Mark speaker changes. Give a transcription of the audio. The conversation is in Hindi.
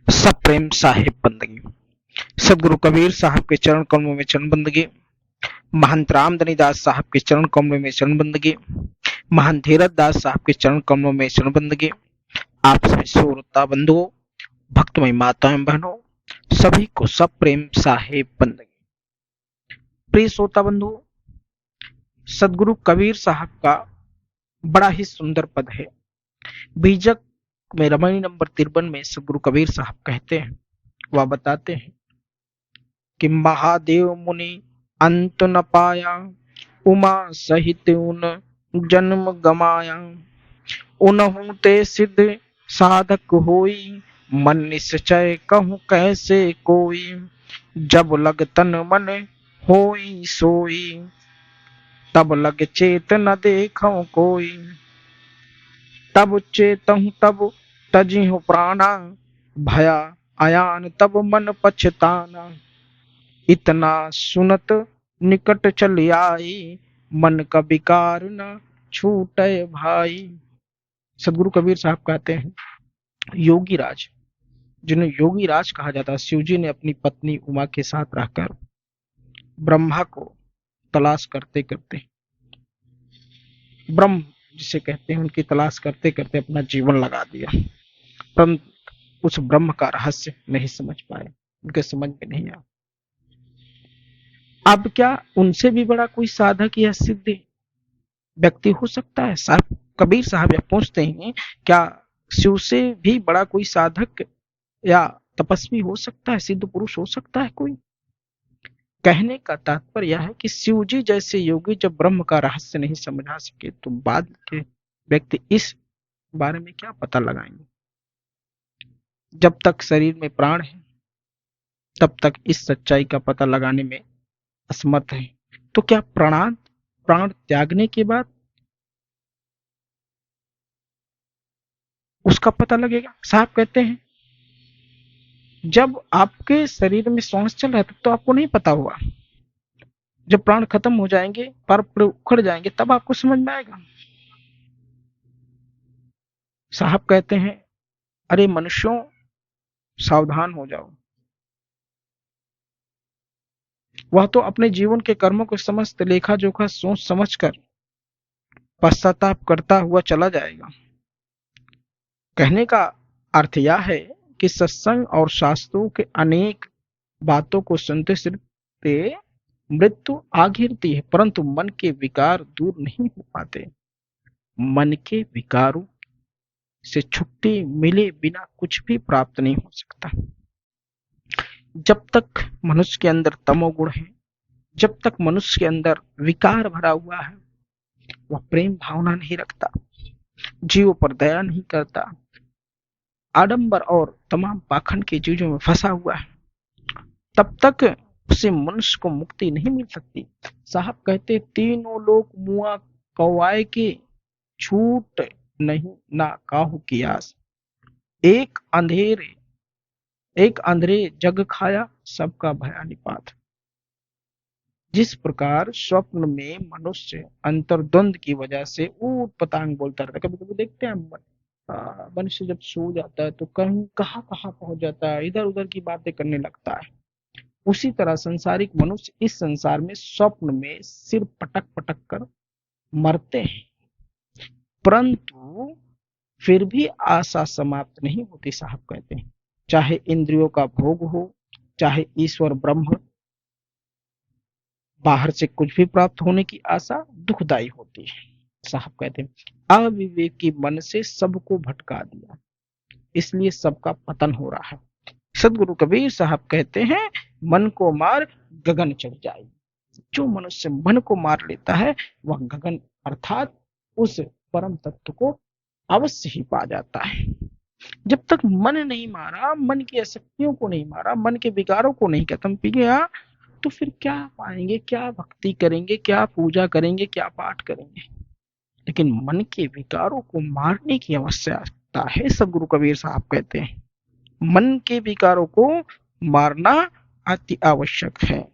Speaker 1: सप्रेम साहिब बंदगी। सदगुरु कबीर साहब के चरण कमलों में चरण बंदगी। महंत रामधनी दास साहब के चरण कमलों में चरण बंदगी। महंत धीरज दास साहब के चरण कमलों में चरण बंदगी। आप सभी श्रोता बंधुओं, भक्तमय माताएं बहनों, सभी को सप्रेम साहिब बंदगी। प्रिय श्रोता बंधुओं, सदगुरु कबीर साहब का बड़ा ही सुंदर पद है। बीजक में रमणी नंबर 53 में सदगुरु कबीर साहब कहते हैं, वह बताते हैं कि महादेव मुनि अंत न पाया, उमा सहित उन जन्म गमाया। उनहु ते सिद्ध साधक होई, मन निश्चय कहूं कैसे कोई। जब लग तन मन होई सोई, तब लग चेत न देखूं कोई। तब चेतहु तब तजिहु प्राणा, भया आयान तब मन पछताना। इतना सुनत निकट चल आई, मन का विकार न छूटे भाई। सदगुरु कबीर साहब कहते हैं, योगी राज, जिन्हें योगी राज कहा जाता है, शिव जी ने अपनी पत्नी उमा के साथ रहकर ब्रह्मा को तलाश करते करते, ब्रह्म जिसे कहते हैं, उनकी तलाश करते करते अपना जीवन लगा दिया, परंतु उस ब्रह्म का रहस्य नहीं समझ पाए, उनके समझ में नहीं आया। अब क्या उनसे भी बड़ा कोई साधक या सिद्ध व्यक्ति हो सकता है? साहब कबीर साहब यह पूछते हैं, क्या शिव से भी बड़ा कोई साधक या तपस्वी हो सकता है, सिद्ध पुरुष हो सकता है कोई? कहने का तात्पर्य यह है कि शिव जी जैसे योगी जब ब्रह्म का रहस्य नहीं समझा सके, तो बाद के व्यक्ति इस बारे में क्या पता लगाएंगे? जब तक शरीर में प्राण है, तब तक इस सच्चाई का पता लगाने में असमर्थ है। तो क्या प्राण त्यागने के बाद उसका पता लगेगा? साहब कहते हैं, जब आपके शरीर में श्वास चल रहा है तब तो आपको नहीं पता हुआ, जब प्राण खत्म हो जाएंगे, पर उखड़ जाएंगे, तब आपको समझ में आएगा। साहब कहते हैं, अरे मनुष्यों, सावधान हो जाओ। वह तो अपने जीवन के कर्मों को समस्त लेखा जोखा सोच समझकर पश्चाताप करता हुआ चला जाएगा। कहने का अर्थ यह है कि सत्संग और शास्त्रों के अनेक बातों को सुनते सुनते मृत्यु आ घिरती है, परंतु मन के विकार दूर नहीं हो पाते। मन के विकारों से छुट्टी मिले बिना कुछ भी प्राप्त नहीं हो सकता। जब तक मनुष्य के अंदर तमोगुण है, जब तक मनुष्य के अंदर विकार भरा हुआ है, वह प्रेम भावना नहीं रखता, जीवों पर दया नहीं करता, आडंबर और तमाम पाखंड की चीजों में फंसा हुआ है, तब तक उसे मनुष्य को मुक्ति नहीं मिल सकती। साहब कहते, तीनों लोग मुआ कौआए के, छूट नहीं ना काहू की आस। एक अंधेरे जग खाया, सबका भया निपात। जिस प्रकार स्वप्न में मनुष्य अंतर्द्वंद की वजह से ऊट पतांग बोलता रहता है, कभी कभी देखते हैं मनुष्य जब सो जाता है तो कहीं कहाँ पहुंच जाता है, इधर उधर की बातें करने लगता है। उसी तरह संसारिक मनुष्य इस संसार में स्वप्न में सिर पटक पटक कर मरते हैं, परंतु फिर भी आशा समाप्त नहीं होती। साहब कहते हैं, चाहे इंद्रियों का भोग हो, चाहे ईश्वर ब्रह्म, बाहर से कुछ भी प्राप्त होने की आशा दुखदायी होती है। साहब कहते हैं, अविवेकी मन से सबको भटका दिया, इसलिए सबका पतन हो रहा है। सदगुरु कबीर साहब कहते हैं, मन को मार गगन चढ़ जाएगी। जो मनुष्य मन को मार लेता है, वह गगन अर्थात उस परम तत्व को अवश्य ही पा जाता है। जब तक मन नहीं मारा, मन की आसक्तियों को नहीं मारा, मन के विकारों को नहीं खत्म किया, तो फिर क्या पाएंगे, क्या भक्ति करेंगे, क्या पूजा करेंगे, क्या पाठ करेंगे? लेकिन मन के विकारों को मारने की आवश्यकता है। सदगुरु कबीर साहब कहते हैं, मन के विकारों को मारना अति आवश्यक है।